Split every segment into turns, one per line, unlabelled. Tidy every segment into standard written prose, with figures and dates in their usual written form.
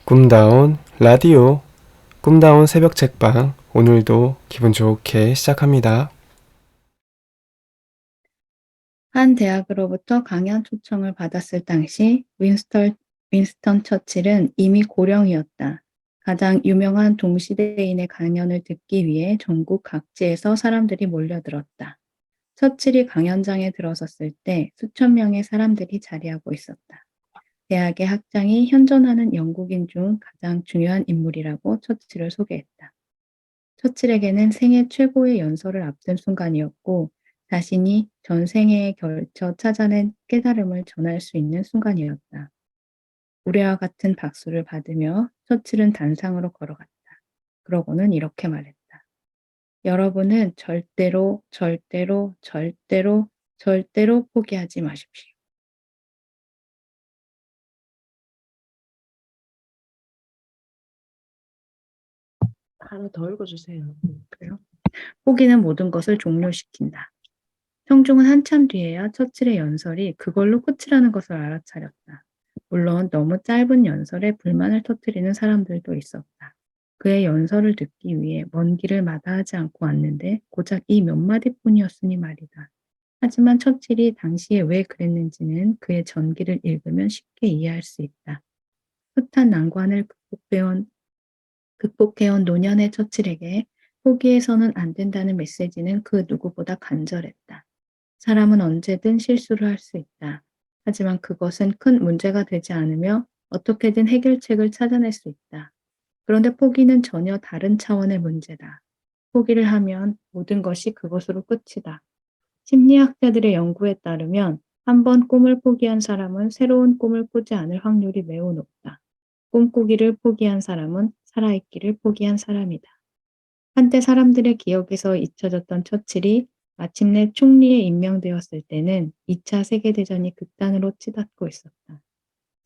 꿈다운 라디오, 꿈다운 새벽 책방, 오늘도 기분 좋게 시작합니다.
한 대학으로부터 강연 초청을 받았을 당시 윈스턴 처칠은 이미 고령이었다. 가장 유명한 동시대인의 강연을 듣기 위해 전국 각지에서 사람들이 몰려들었다. 처칠이 강연장에 들어섰을 때 수천 명의 사람들이 자리하고 있었다. 대학의 학장이 현존하는 영국인 중 가장 중요한 인물이라고 처칠을 소개했다. 처칠에게는 생애 최고의 연설을 앞둔 순간이었고 자신이 전생애에 걸쳐 찾아낸 깨달음을 전할 수 있는 순간이었다. 우레와 같은 박수를 받으며 처칠은 단상으로 걸어갔다. 그러고는 이렇게 말했다. 여러분은 절대로, 절대로, 절대로, 절대로 포기하지 마십시오.
하나 더 읽어주세요.
그래요? 포기는 모든 것을 종료시킨다. 청중은 한참 뒤에야 처칠의 연설이 그걸로 끝이라는 것을 알아차렸다. 물론 너무 짧은 연설에 불만을 터뜨리는 사람들도 있었다. 그의 연설을 듣기 위해 먼 길을 마다하지 않고 왔는데 고작 이 몇 마디뿐이었으니 말이다. 하지만 처칠이 당시에 왜 그랬는지는 그의 전기를 읽으면 쉽게 이해할 수 있다. 숱한 난관을 극복해온 노년의 처칠에게 포기해서는 안 된다는 메시지는 그 누구보다 간절했다. 사람은 언제든 실수를 할 수 있다. 하지만 그것은 큰 문제가 되지 않으며 어떻게든 해결책을 찾아낼 수 있다. 그런데 포기는 전혀 다른 차원의 문제다. 포기를 하면 모든 것이 그것으로 끝이다. 심리학자들의 연구에 따르면 한 번 꿈을 포기한 사람은 새로운 꿈을 꾸지 않을 확률이 매우 높다. 꿈꾸기를 포기한 사람은 살아있기를 포기한 사람이다. 한때 사람들의 기억에서 잊혀졌던 처칠이 마침내 총리에 임명되었을 때는 2차 세계대전이 극단으로 치닫고 있었다.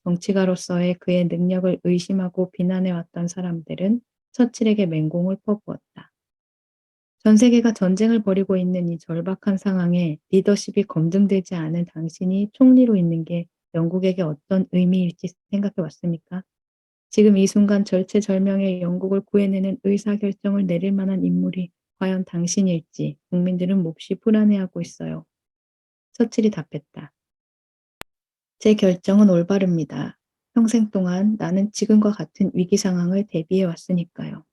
정치가로서의 그의 능력을 의심하고 비난해왔던 사람들은 처칠에게 맹공을 퍼부었다. 전 세계가 전쟁을 벌이고 있는 이 절박한 상황에 리더십이 검증되지 않은 당신이 총리로 있는 게 영국에게 어떤 의미일지 생각해 왔습니까? 지금 이 순간 절체절명의 영국을 구해내는 의사결정을 내릴 만한 인물이 과연 당신일지 국민들은 몹시 불안해하고 있어요. 처칠이 답했다. 제 결정은 올바릅니다. 평생 동안 나는 지금과 같은 위기 상황을 대비해 왔으니까요.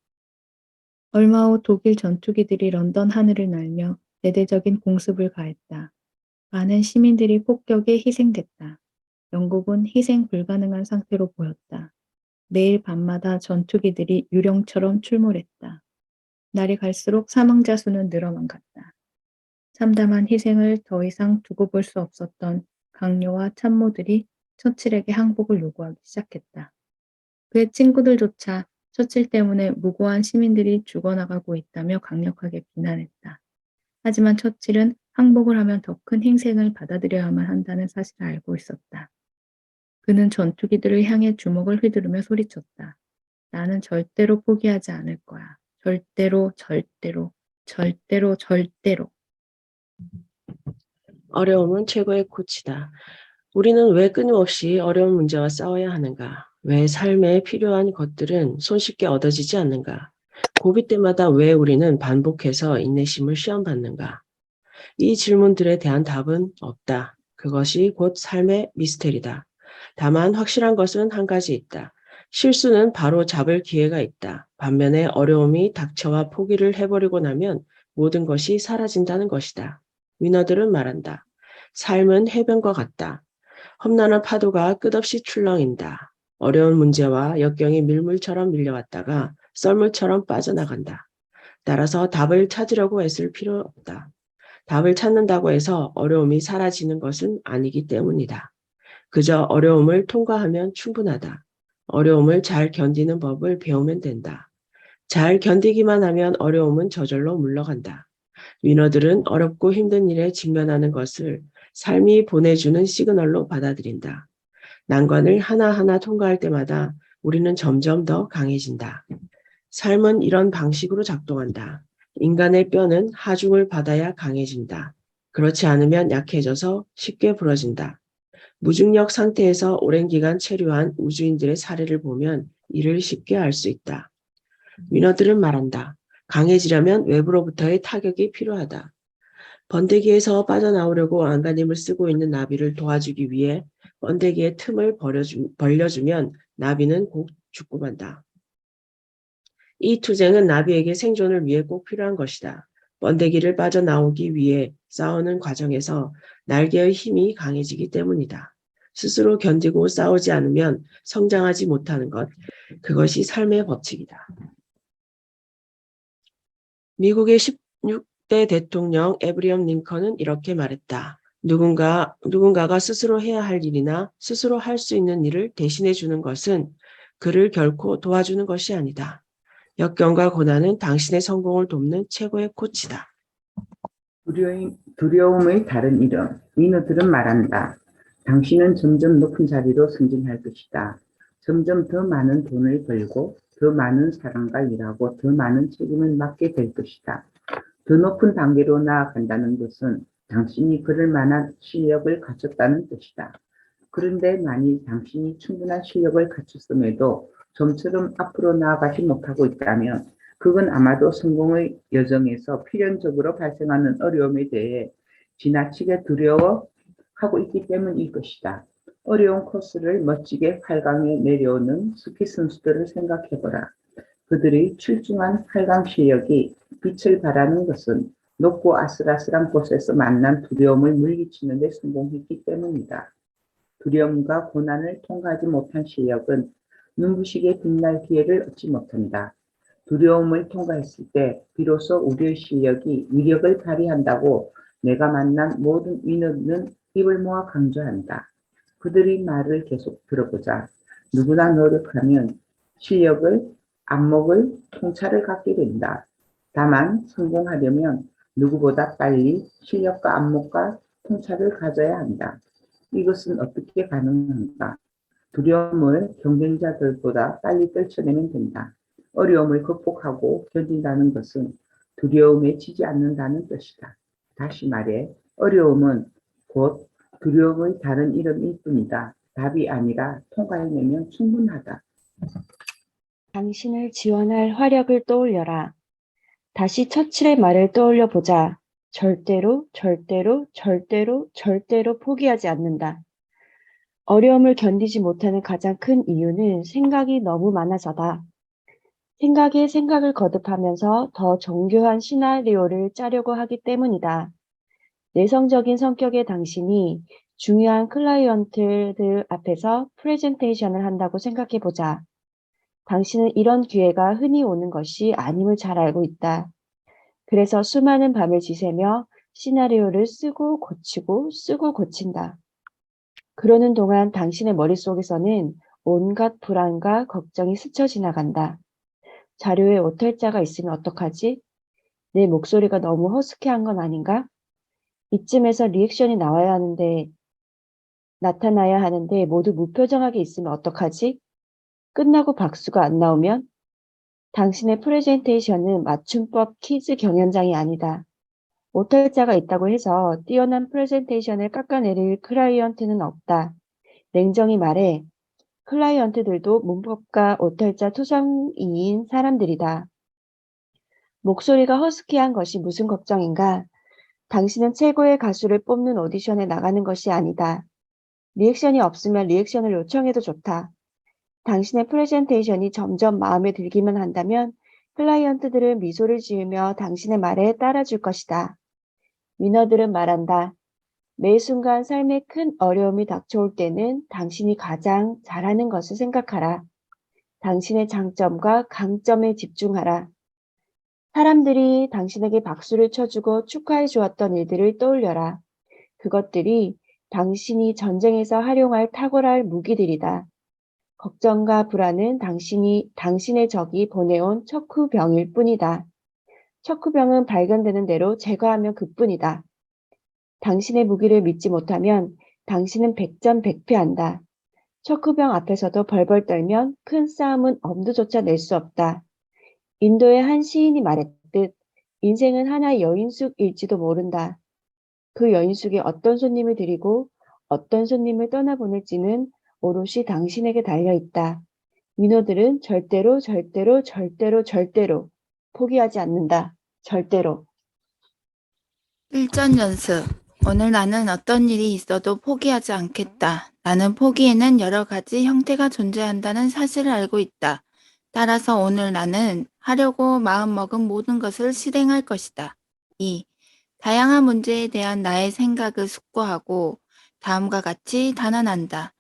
얼마 후 독일 전투기들이 런던 하늘을 날며 대대적인 공습을 가했다. 많은 시민들이 폭격에 희생됐다. 영국은 희생 불가능한 상태로 보였다. 매일 밤마다 전투기들이 유령처럼 출몰했다. 날이 갈수록 사망자 수는 늘어만 갔다. 참담한 희생을 더 이상 두고 볼 수 없었던 강요와 참모들이 처칠에게 항복을 요구하기 시작했다. 그의 친구들조차 처칠 때문에 무고한 시민들이 죽어나가고 있다며 강력하게 비난했다. 하지만 처칠은 항복을 하면 더 큰 희생을 받아들여야만 한다는 사실을 알고 있었다. 그는 전투기들을 향해 주먹을 휘두르며 소리쳤다. 나는 절대로 포기하지 않을 거야. 절대로, 절대로, 절대로, 절대로.
어려움은 최고의 코치다. 우리는 왜 끊임없이 어려운 문제와 싸워야 하는가? 왜 삶에 필요한 것들은 손쉽게 얻어지지 않는가? 고비 때마다 왜 우리는 반복해서 인내심을 시험받는가? 이 질문들에 대한 답은 없다. 그것이 곧 삶의 미스테리다. 다만 확실한 것은 한 가지 있다. 실수는 바로 잡을 기회가 있다. 반면에 어려움이 닥쳐와 포기를 해버리고 나면 모든 것이 사라진다는 것이다. 위너들은 말한다. 삶은 해변과 같다. 험난한 파도가 끝없이 출렁인다. 어려운 문제와 역경이 밀물처럼 밀려왔다가 썰물처럼 빠져나간다. 따라서 답을 찾으려고 애쓸 필요 없다. 답을 찾는다고 해서 어려움이 사라지는 것은 아니기 때문이다. 그저 어려움을 통과하면 충분하다. 어려움을 잘 견디는 법을 배우면 된다. 잘 견디기만 하면 어려움은 저절로 물러간다. 위너들은 어렵고 힘든 일에 직면하는 것을 삶이 보내주는 시그널로 받아들인다. 난관을 하나하나 통과할 때마다 우리는 점점 더 강해진다. 삶은 이런 방식으로 작동한다. 인간의 뼈는 하중을 받아야 강해진다. 그렇지 않으면 약해져서 쉽게 부러진다. 무중력 상태에서 오랜 기간 체류한 우주인들의 사례를 보면 이를 쉽게 알 수 있다. 위너들은 말한다. 강해지려면 외부로부터의 타격이 필요하다. 번데기에서 빠져나오려고 안간힘을 쓰고 있는 나비를 도와주기 위해 번데기의 틈을 벌려주면 나비는 곧 죽고 만다. 이 투쟁은 나비에게 생존을 위해 꼭 필요한 것이다. 번데기를 빠져나오기 위해 싸우는 과정에서 날개의 힘이 강해지기 때문이다. 스스로 견디고 싸우지 않으면 성장하지 못하는 것, 그것이 삶의 법칙이다. 미국의 16대 대통령 에브리엄 링컨은 이렇게 말했다. 누군가가 스스로 해야 할 일이나 스스로 할 수 있는 일을 대신해 주는 것은 그를 결코 도와주는 것이 아니다. 역경과 고난은 당신의 성공을 돕는 최고의 코치다.
두려움의 다른 이름. 위너들은 말한다. 당신은 점점 높은 자리로 승진할 것이다. 점점 더 많은 돈을 벌고 더 많은 사람과 일하고 더 많은 책임을 맡게 될 것이다. 더 높은 단계로 나아간다는 것은 당신이 그럴 만한 실력을 갖췄다는 뜻이다. 그런데 만일 당신이 충분한 실력을 갖췄음에도 좀처럼 앞으로 나아가지 못하고 있다면 그건 아마도 성공의 여정에서 필연적으로 발생하는 어려움에 대해 지나치게 두려워하고 있기 때문일 것이다. 어려운 코스를 멋지게 활강에 내려오는 스키 선수들을 생각해보라. 그들의 출중한 활강 실력이 빛을 발하는 것은 높고 아슬아슬한 곳에서 만난 두려움을 물리치는 데 성공했기 때문이다. 두려움과 고난을 통과하지 못한 실력은 눈부시게 빛날 기회를 얻지 못한다. 두려움을 통과했을 때 비로소 우리의 실력이 위력을 발휘한다고 내가 만난 모든 위너는 입을 모아 강조한다. 그들의 말을 계속 들어보자. 누구나 노력하면 실력을, 안목을, 통찰을 갖게 된다. 다만 성공하려면 누구보다 빨리 실력과 안목과 통찰을 가져야 한다. 이것은 어떻게 가능한가? 두려움을 경쟁자들보다 빨리 떨쳐내면 된다. 어려움을 극복하고 견딘다는 것은 두려움에 지지 않는다는 뜻이다. 다시 말해, 어려움은 곧 두려움의 다른 이름일 뿐이다. 답이 아니라 통과해내면 충분하다.
당신을 지원할 화력을 떠올려라. 다시 처칠의 말을 떠올려 보자. 절대로, 절대로, 절대로, 절대로 포기하지 않는다. 어려움을 견디지 못하는 가장 큰 이유는 생각이 너무 많아서다. 생각에 생각을 거듭하면서 더 정교한 시나리오를 짜려고 하기 때문이다. 내성적인 성격의 당신이 중요한 클라이언트들 앞에서 프레젠테이션을 한다고 생각해 보자. 당신은 이런 기회가 흔히 오는 것이 아님을 잘 알고 있다. 그래서 수많은 밤을 지새며 시나리오를 쓰고 고치고 쓰고 고친다. 그러는 동안 당신의 머릿속에서는 온갖 불안과 걱정이 스쳐 지나간다. 자료에 오탈자가 있으면 어떡하지? 내 목소리가 너무 허스키한 건 아닌가? 이쯤에서 리액션이 나타나야 하는데 모두 무표정하게 있으면 어떡하지? 끝나고 박수가 안 나오면? 당신의 프레젠테이션은 맞춤법 퀴즈 경연장이 아니다. 오탈자가 있다고 해서 뛰어난 프레젠테이션을 깎아내릴 클라이언트는 없다. 냉정히 말해 클라이언트들도 문법과 오탈자 투성이인 사람들이다. 목소리가 허스키한 것이 무슨 걱정인가? 당신은 최고의 가수를 뽑는 오디션에 나가는 것이 아니다. 리액션이 없으면 리액션을 요청해도 좋다. 당신의 프레젠테이션이 점점 마음에 들기만 한다면 클라이언트들은 미소를 지으며 당신의 말에 따라줄 것이다. 위너들은 말한다. 매 순간 삶에 큰 어려움이 닥쳐올 때는 당신이 가장 잘하는 것을 생각하라. 당신의 장점과 강점에 집중하라. 사람들이 당신에게 박수를 쳐주고 축하해 주었던 일들을 떠올려라. 그것들이 당신이 전쟁에서 활용할 탁월할 무기들이다. 걱정과 불안은 당신의 적이 보내온 척후병일 뿐이다. 척후병은 발견되는 대로 제거하면 그뿐이다. 당신의 무기를 믿지 못하면 당신은 백전백패한다. 척후병 앞에서도 벌벌 떨면 큰 싸움은 엄두조차 낼 수 없다. 인도의 한 시인이 말했듯 인생은 하나의 여인숙일지도 모른다. 그 여인숙이 어떤 손님을 데리고 어떤 손님을 떠나보낼지는 오롯이 당신에게 달려있다. 민호들은 절대로, 절대로, 절대로, 절대로 포기하지 않는다. 절대로.
일전 연습. 오늘 나는 어떤 일이 있어도 포기하지 않겠다. 나는 포기에는 여러 가지 형태가 존재한다는 사실을 알고 있다. 따라서 오늘 나는 하려고 마음먹은 모든 것을 실행할 것이다. 2. 다양한 문제에 대한 나의 생각을 숙고하고 다음과 같이 단언한다.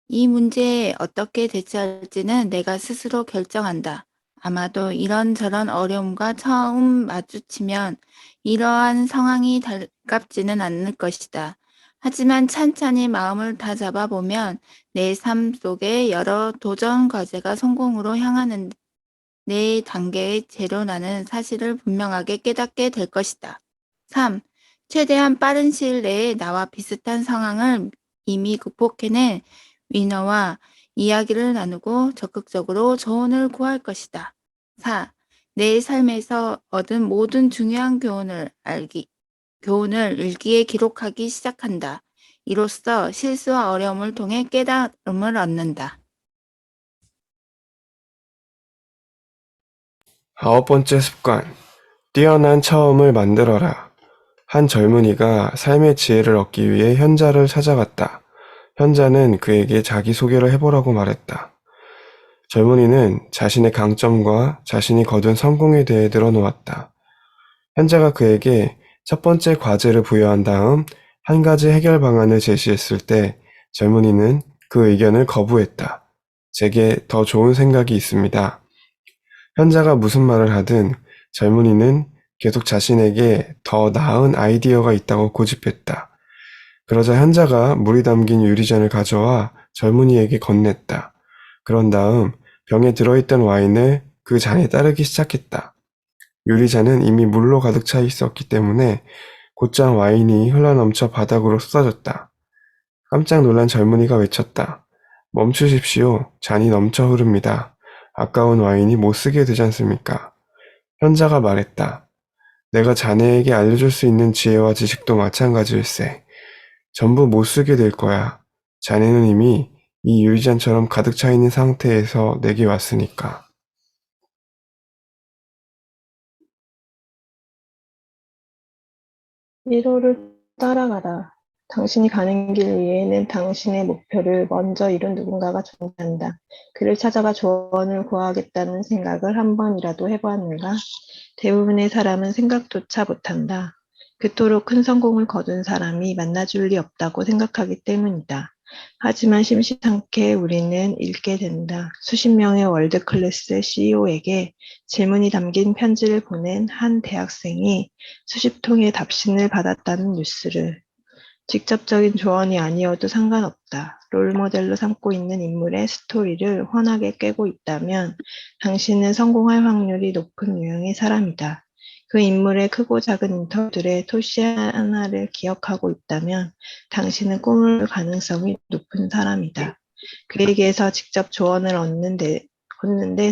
이 문제에 어떻게 대처할지는 내가 스스로 결정한다. 아마도 이런저런 어려움과 처음 마주치면 이러한 상황이 달갑지는 않을 것이다. 하지만 찬찬히 마음을 다잡아 보면 내 삶 속의 여러 도전 과제가 성공으로 향하는 내 단계의 재료라는 사실을 분명하게 깨닫게 될 것이다. 3. 최대한 빠른 시일 내에 나와 비슷한 상황을 이미 극복해낸 위너와 이야기를 나누고 적극적으로 조언을 구할 것이다. 4. 내 삶에서 얻은 모든 중요한 교훈을 일기에 기록하기 시작한다. 이로써 실수와 어려움을 통해 깨달음을 얻는다.
9번째 습관. 뛰어난 처음을 만들어라. 한 젊은이가 삶의 지혜를 얻기 위해 현자를 찾아갔다. 현자는 그에게 자기소개를 해보라고 말했다. 젊은이는 자신의 강점과 자신이 거둔 성공에 대해 늘어놓았다. 현자가 그에게 첫 번째 과제를 부여한 다음 한 가지 해결 방안을 제시했을 때 젊은이는 그 의견을 거부했다. 제게 더 좋은 생각이 있습니다. 현자가 무슨 말을 하든 젊은이는 계속 자신에게 더 나은 아이디어가 있다고 고집했다. 그러자 현자가 물이 담긴 유리잔을 가져와 젊은이에게 건넸다. 그런 다음 병에 들어있던 와인을 그 잔에 따르기 시작했다. 유리잔은 이미 물로 가득 차 있었기 때문에 곧장 와인이 흘러넘쳐 바닥으로 쏟아졌다. 깜짝 놀란 젊은이가 외쳤다. 멈추십시오. 잔이 넘쳐 흐릅니다. 아까운 와인이 못 쓰게 되지 않습니까? 현자가 말했다. 내가 자네에게 알려줄 수 있는 지혜와 지식도 마찬가지일세. 전부 못 쓰게 될 거야. 자네는 이미 이 유리잔처럼 가득 차 있는 상태에서 내게 왔으니까.
미로를 따라가라. 당신이 가는 길 위에는 당신의 목표를 먼저 이룬 누군가가 존재한다. 그를 찾아가 조언을 구하겠다는 생각을 한 번이라도 해보았는가? 대부분의 사람은 생각조차 못한다. 그토록 큰 성공을 거둔 사람이 만나줄 리 없다고 생각하기 때문이다. 하지만 심심찮게 우리는 읽게 된다. 수십 명의 월드클래스 CEO에게 질문이 담긴 편지를 보낸 한 대학생이 수십 통의 답신을 받았다는 뉴스를. 직접적인 조언이 아니어도 상관없다. 롤모델로 삼고 있는 인물의 스토리를 훤하게 꿰고 있다면 당신은 성공할 확률이 높은 유형의 사람이다. 그 인물의 크고 작은 인터뷰들의 토시 하나를 기억하고 있다면 당신은 꿈을 가능성이 높은 사람이다. 그에게서 직접 조언을 얻는데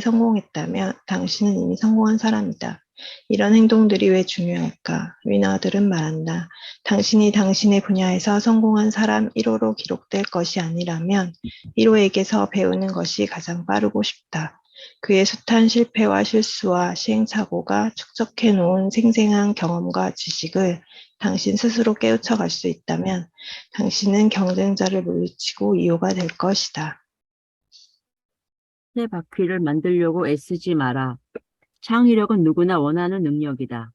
성공했다면 당신은 이미 성공한 사람이다. 이런 행동들이 왜 중요할까? 위너들은 말한다. 당신이 당신의 분야에서 성공한 사람 1호로 기록될 것이 아니라면 1호에게서 배우는 것이 가장 빠르고 쉽다. 그의 숱한 실패와 실수와 시행착오가 축적해 놓은 생생한 경험과 지식을 당신 스스로 깨우쳐 갈 수 있다면 당신은 경쟁자를 물리치고 2호가 될 것이다.
새 바퀴를 만들려고 애쓰지 마라. 창의력은 누구나 원하는 능력이다.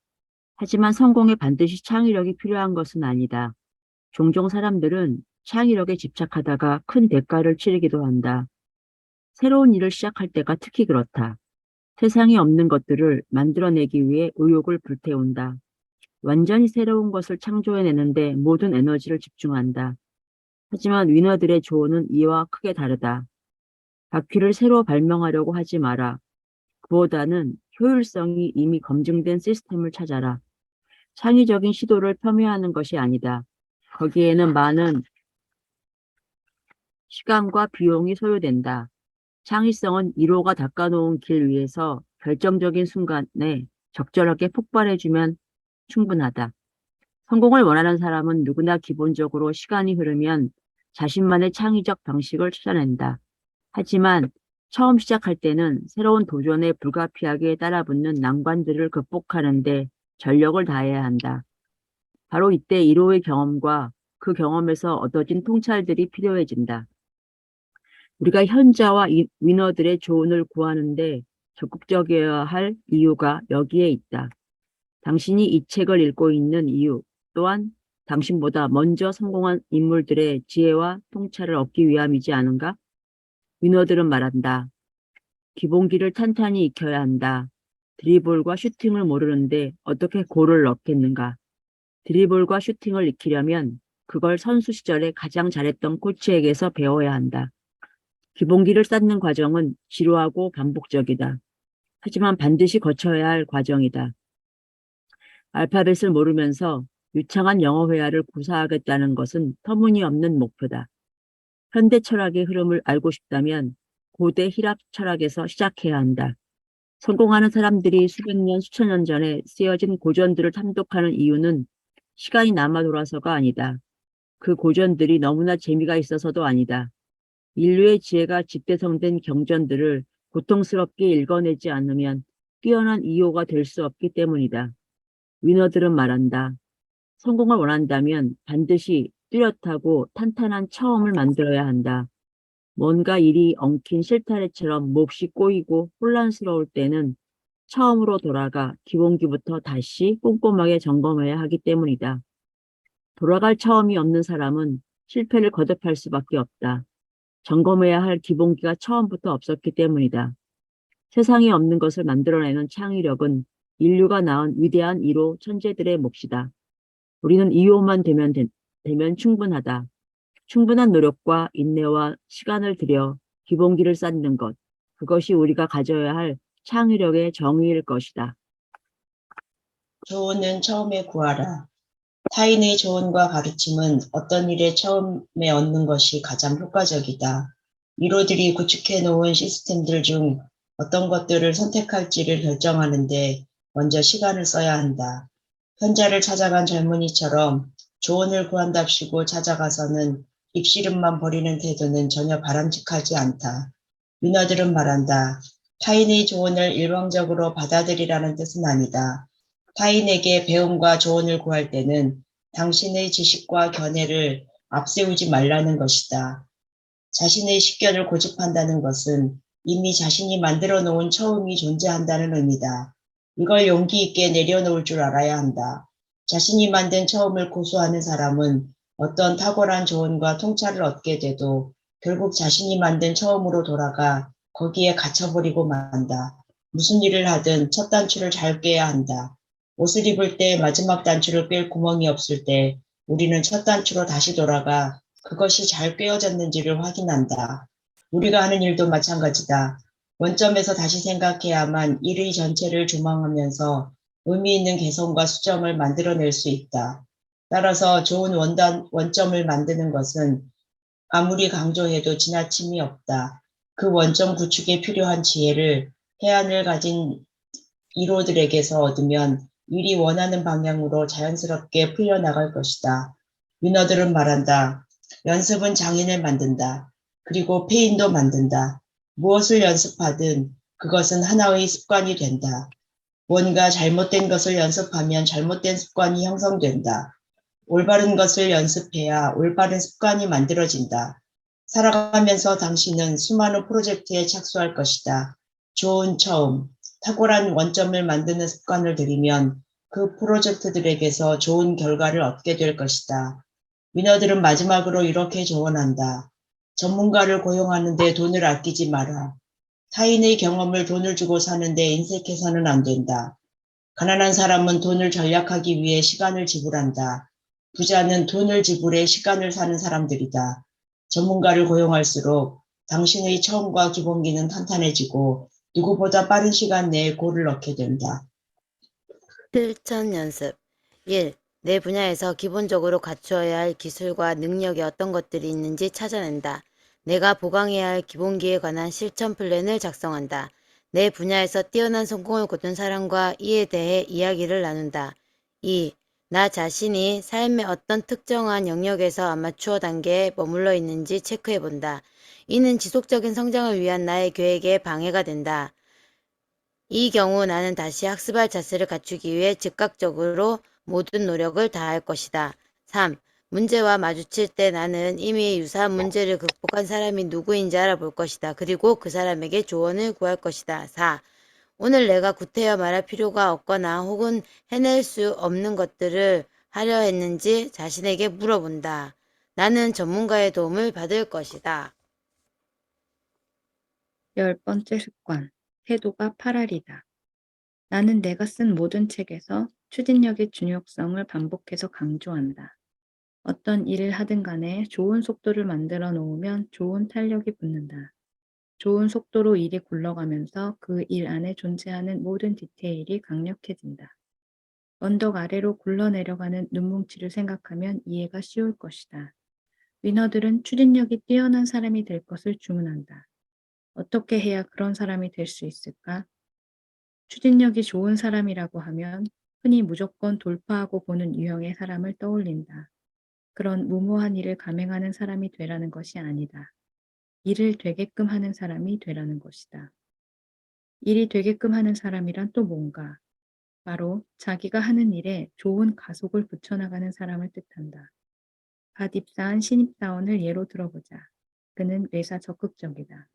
하지만 성공에 반드시 창의력이 필요한 것은 아니다. 종종 사람들은 창의력에 집착하다가 큰 대가를 치르기도 한다. 새로운 일을 시작할 때가 특히 그렇다. 세상에 없는 것들을 만들어내기 위해 의욕을 불태운다. 완전히 새로운 것을 창조해내는데 모든 에너지를 집중한다. 하지만 위너들의 조언은 이와 크게 다르다. 바퀴를 새로 발명하려고 하지 마라. 그보다는 효율성이 이미 검증된 시스템을 찾아라. 창의적인 시도를 폄훼하는 것이 아니다. 거기에는 많은 시간과 비용이 소요된다. 창의성은 1호가 닦아놓은 길 위에서 결정적인 순간에 적절하게 폭발해주면 충분하다. 성공을 원하는 사람은 누구나 기본적으로 시간이 흐르면 자신만의 창의적 방식을 찾아낸다. 하지만 처음 시작할 때는 새로운 도전에 불가피하게 따라붙는 난관들을 극복하는데 전력을 다해야 한다. 바로 이때 1호의 경험과 그 경험에서 얻어진 통찰들이 필요해진다. 우리가 현자와 위너들의 조언을 구하는데 적극적이어야 할 이유가 여기에 있다. 당신이 이 책을 읽고 있는 이유, 또한 당신보다 먼저 성공한 인물들의 지혜와 통찰을 얻기 위함이지 않은가? 위너들은 말한다. 기본기를 탄탄히 익혀야 한다. 드리블과 슈팅을 모르는데 어떻게 골을 넣겠는가? 드리블과 슈팅을 익히려면 그걸 선수 시절에 가장 잘했던 코치에게서 배워야 한다. 기본기를 쌓는 과정은 지루하고 반복적이다. 하지만 반드시 거쳐야 할 과정이다. 알파벳을 모르면서 유창한 영어 회화를 구사하겠다는 것은 터무니없는 목표다. 현대 철학의 흐름을 알고 싶다면 고대 히랍 철학에서 시작해야 한다. 성공하는 사람들이 수백 년, 수천 년 전에 쓰여진 고전들을 탐독하는 이유는 시간이 남아 돌아서가 아니다. 그 고전들이 너무나 재미가 있어서도 아니다. 인류의 지혜가 집대성된 경전들을 고통스럽게 읽어내지 않으면 뛰어난 이호가 될 수 없기 때문이다. 위너들은 말한다. 성공을 원한다면 반드시 뚜렷하고 탄탄한 처음을 만들어야 한다. 뭔가 일이 엉킨 실타래처럼 몹시 꼬이고 혼란스러울 때는 처음으로 돌아가 기본기부터 다시 꼼꼼하게 점검해야 하기 때문이다. 돌아갈 처음이 없는 사람은 실패를 거듭할 수밖에 없다. 점검해야 할 기본기가 처음부터 없었기 때문이다. 세상에 없는 것을 만들어내는 창의력은 인류가 낳은 위대한 1호 천재들의 몫이다. 우리는 2호만 되면 충분하다. 충분한 노력과 인내와 시간을 들여 기본기를 쌓는 것, 그것이 우리가 가져야 할 창의력의 정의일 것이다.
조언은 처음에 구하라. 타인의 조언과 가르침은 어떤 일에 처음에 얻는 것이 가장 효과적이다. 위로들이 구축해 놓은 시스템들 중 어떤 것들을 선택할지를 결정하는데 먼저 시간을 써야 한다. 현자를 찾아간 젊은이처럼 조언을 구한답시고 찾아가서는 입씨름만 벌이는 태도는 전혀 바람직하지 않다. 위너들은 말한다. 타인의 조언을 일방적으로 받아들이라는 뜻은 아니다. 타인에게 배움과 조언을 구할 때는 당신의 지식과 견해를 앞세우지 말라는 것이다. 자신의 식견을 고집한다는 것은 이미 자신이 만들어 놓은 처음이 존재한다는 의미다. 이걸 용기 있게 내려놓을 줄 알아야 한다. 자신이 만든 처음을 고수하는 사람은 어떤 탁월한 조언과 통찰을 얻게 돼도 결국 자신이 만든 처음으로 돌아가 거기에 갇혀버리고 만다. 무슨 일을 하든 첫 단추를 잘 꿰야 한다. 옷을 입을 때 마지막 단추를 꿰 구멍이 없을 때 우리는 첫 단추로 다시 돌아가 그것이 잘 꿰어졌는지를 확인한다. 우리가 하는 일도 마찬가지다. 원점에서 다시 생각해야만 일의 전체를 조망하면서 의미 있는 개성과 수정을 만들어낼 수 있다. 따라서 좋은 원점을 만드는 것은 아무리 강조해도 지나침이 없다. 그 원점 구축에 필요한 지혜를 해안을 가진 1호들에게서 얻으면 일이 원하는 방향으로 자연스럽게 풀려나갈 것이다. 위너들은 말한다. 연습은 장인을 만든다. 그리고 폐인도 만든다. 무엇을 연습하든 그것은 하나의 습관이 된다. 뭔가 잘못된 것을 연습하면 잘못된 습관이 형성된다. 올바른 것을 연습해야 올바른 습관이 만들어진다. 살아가면서 당신은 수많은 프로젝트에 착수할 것이다. 좋은 처음, 탁월한 원점을 만드는 습관을 들이면 그 프로젝트들에게서 좋은 결과를 얻게 될 것이다. 위너들은 마지막으로 이렇게 조언한다. 전문가를 고용하는데 돈을 아끼지 마라. 타인의 경험을 돈을 주고 사는데 인색해서는 안 된다. 가난한 사람은 돈을 절약하기 위해 시간을 지불한다. 부자는 돈을 지불해 시간을 사는 사람들이다. 전문가를 고용할수록 당신의 처음과 기본기는 탄탄해지고 누구보다 빠른 시간 내에 골을 넣게 된다.
실천 연습 1. 내 분야에서 기본적으로 갖추어야 할 기술과 능력이 어떤 것들이 있는지 찾아낸다. 내가 보강해야 할 기본기에 관한 실천 플랜을 작성한다. 내 분야에서 뛰어난 성공을 거둔 사람과 이에 대해 이야기를 나눈다. 2. 나 자신이 삶의 어떤 특정한 영역에서 아마추어 단계에 머물러 있는지 체크해 본다. 이는 지속적인 성장을 위한 나의 계획에 방해가 된다. 이 경우 나는 다시 학습할 자세를 갖추기 위해 즉각적으로 모든 노력을 다할 것이다. 3. 문제와 마주칠 때 나는 이미 유사한 문제를 극복한 사람이 누구인지 알아볼 것이다. 그리고 그 사람에게 조언을 구할 것이다. 4. 오늘 내가 구태여 말할 필요가 없거나 혹은 해낼 수 없는 것들을 하려 했는지 자신에게 물어본다. 나는 전문가의 도움을 받을 것이다.
10번째 습관, 태도가 8알이다. 나는 내가 쓴 모든 책에서 추진력의 중요성을 반복해서 강조한다. 어떤 일을 하든 간에 좋은 속도를 만들어 놓으면 좋은 탄력이 붙는다. 좋은 속도로 일이 굴러가면서 그 일 안에 존재하는 모든 디테일이 강력해진다. 언덕 아래로 굴러내려가는 눈뭉치를 생각하면 이해가 쉬울 것이다. 위너들은 추진력이 뛰어난 사람이 될 것을 주문한다. 어떻게 해야 그런 사람이 될 수 있을까? 추진력이 좋은 사람이라고 하면 흔히 무조건 돌파하고 보는 유형의 사람을 떠올린다. 그런 무모한 일을 감행하는 사람이 되라는 것이 아니다. 일을 되게끔 하는 사람이 되라는 것이다. 일이 되게끔 하는 사람이란 또 뭔가? 바로 자기가 하는 일에 좋은 가속을 붙여나가는 사람을 뜻한다. 갓 입사한 신입사원을 예로 들어보자. 그는 매사 적극적이다.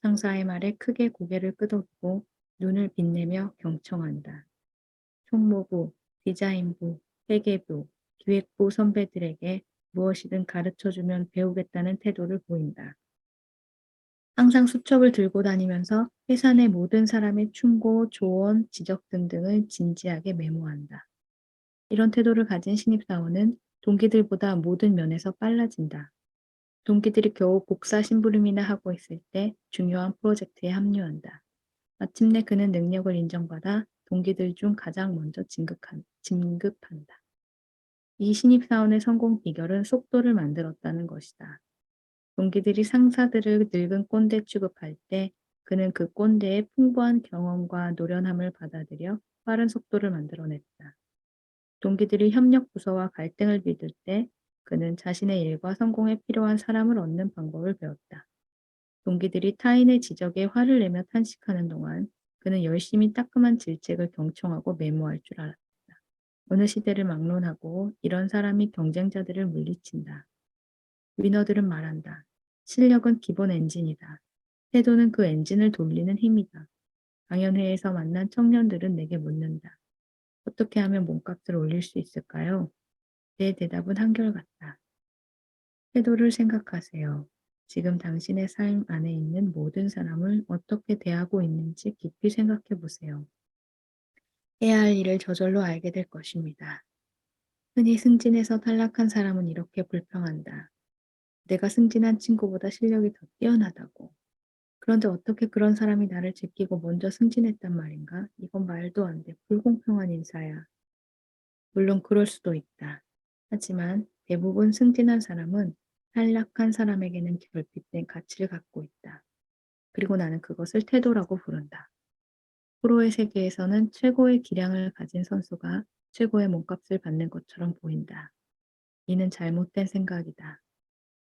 상사의 말에 크게 고개를 끄덕이고 눈을 빛내며 경청한다. 총무부, 디자인부, 회계부, 기획부 선배들에게 무엇이든 가르쳐주면 배우겠다는 태도를 보인다. 항상 수첩을 들고 다니면서 회사 내 모든 사람의 충고, 조언, 지적 등등을 진지하게 메모한다. 이런 태도를 가진 신입사원은 동기들보다 모든 면에서 빨라진다. 동기들이 겨우 복사 심부름이나 하고 있을 때 중요한 프로젝트에 합류한다. 마침내 그는 능력을 인정받아 동기들 중 가장 먼저 진급한다. 이 신입사원의 성공 비결은 속도를 만들었다는 것이다. 동기들이 상사들을 늙은 꼰대 취급할 때 그는 그 꼰대의 풍부한 경험과 노련함을 받아들여 빠른 속도를 만들어냈다. 동기들이 협력 부서와 갈등을 빚을 때 그는 자신의 일과 성공에 필요한 사람을 얻는 방법을 배웠다. 동기들이 타인의 지적에 화를 내며 탄식하는 동안 그는 열심히 따끔한 질책을 경청하고 메모할 줄 알았다. 어느 시대를 막론하고 이런 사람이 경쟁자들을 물리친다. 위너들은 말한다. 실력은 기본 엔진이다. 태도는 그 엔진을 돌리는 힘이다. 강연회에서 만난 청년들은 내게 묻는다. 어떻게 하면 몸값을 올릴 수 있을까요? 내 대답은 한결같다. 태도를 생각하세요. 지금 당신의 삶 안에 있는 모든 사람을 어떻게 대하고 있는지 깊이 생각해 보세요. 해야 할 일을 저절로 알게 될 것입니다. 흔히 승진해서 탈락한 사람은 이렇게 불평한다. 내가 승진한 친구보다 실력이 더 뛰어나다고. 그런데 어떻게 그런 사람이 나를 제끼고 먼저 승진했단 말인가? 이건 말도 안 돼. 불공평한 인사야. 물론 그럴 수도 있다. 하지만 대부분 승진한 사람은 탈락한 사람에게는 결핍된 가치를 갖고 있다. 그리고 나는 그것을 태도라고 부른다. 프로의 세계에서는 최고의 기량을 가진 선수가 최고의 몸값을 받는 것처럼 보인다. 이는 잘못된 생각이다.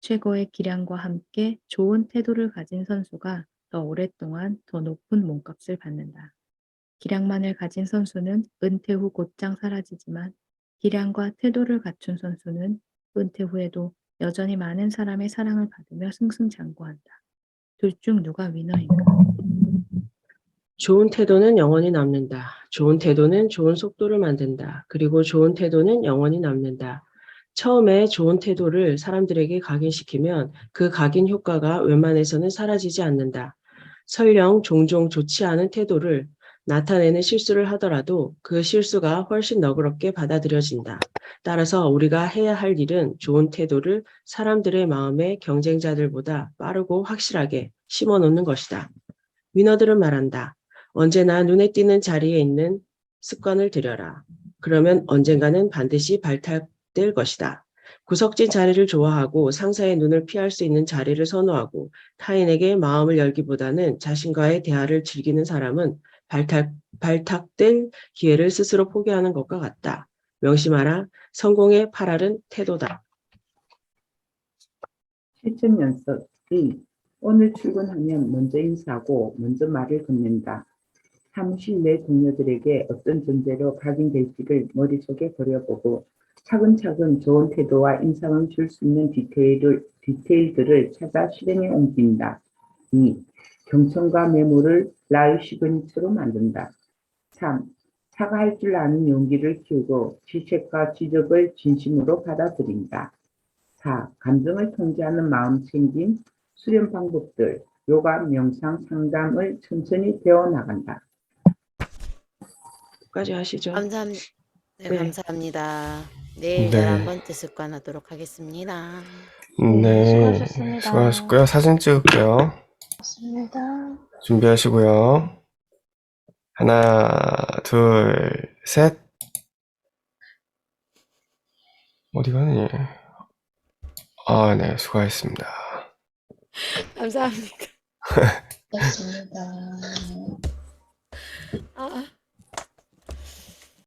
최고의 기량과 함께 좋은 태도를 가진 선수가 더 오랫동안 더 높은 몸값을 받는다. 기량만을 가진 선수는 은퇴 후 곧장 사라지지만 기량과 태도를 갖춘 선수는 은퇴 후에도 여전히 많은 사람의 사랑을 받으며 승승장구한다. 둘 중 누가 위너인가?
좋은 태도는 영원히 남는다. 좋은 태도는 좋은 속도를 만든다. 그리고 좋은 태도는 영원히 남는다. 처음에 좋은 태도를 사람들에게 각인시키면 그 각인 효과가 웬만해서는 사라지지 않는다. 설령 종종 좋지 않은 태도를 나타내는 실수를 하더라도 그 실수가 훨씬 너그럽게 받아들여진다. 따라서 우리가 해야 할 일은 좋은 태도를 사람들의 마음에 경쟁자들보다 빠르고 확실하게 심어놓는 것이다. 위너들은 말한다. 언제나 눈에 띄는 자리에 있는 습관을 들여라. 그러면 언젠가는 반드시 발탁될 것이다. 구석진 자리를 좋아하고 상사의 눈을 피할 수 있는 자리를 선호하고 타인에게 마음을 열기보다는 자신과의 대화를 즐기는 사람은 발탁될 기회를 스스로 포기하는 것과 같다. 명심하라. 성공의 8R은 태도다.
실천 연습 1. 오늘 출근하면 먼저 인사하고 먼저 말을 건넨다. 사무실 내 동료들에게 어떤 존재로 각인될지를 머릿속에 그려보고 차근차근 좋은 태도와 인상을 줄 수 있는 디테일들을 찾아 실행에 옮긴다. 2. 경청과 메모를 라이브 시그니처로 만든다. 3. 사과할 줄 아는 용기를 키우고 질책과 지적을 진심으로 받아들인다. 4. 감정을 통제하는 마음 챙김, 수련 방법들, 요가, 명상, 상담을 천천히 배워나간다.
끝까지 하시죠.
감사합니다. 네,
네.
감사합니다. 내일
네.
11번째 습관 하도록 하겠습니다.
네,
수고하셨습니다.
수고하셨고요. 사진 찍을게요.
고맙습니다.
준비하시고요. 하나, 둘, 셋. 어디 가니? 아, 네, 수고하셨습니다.
감사합니다.
고맙습니다.
아.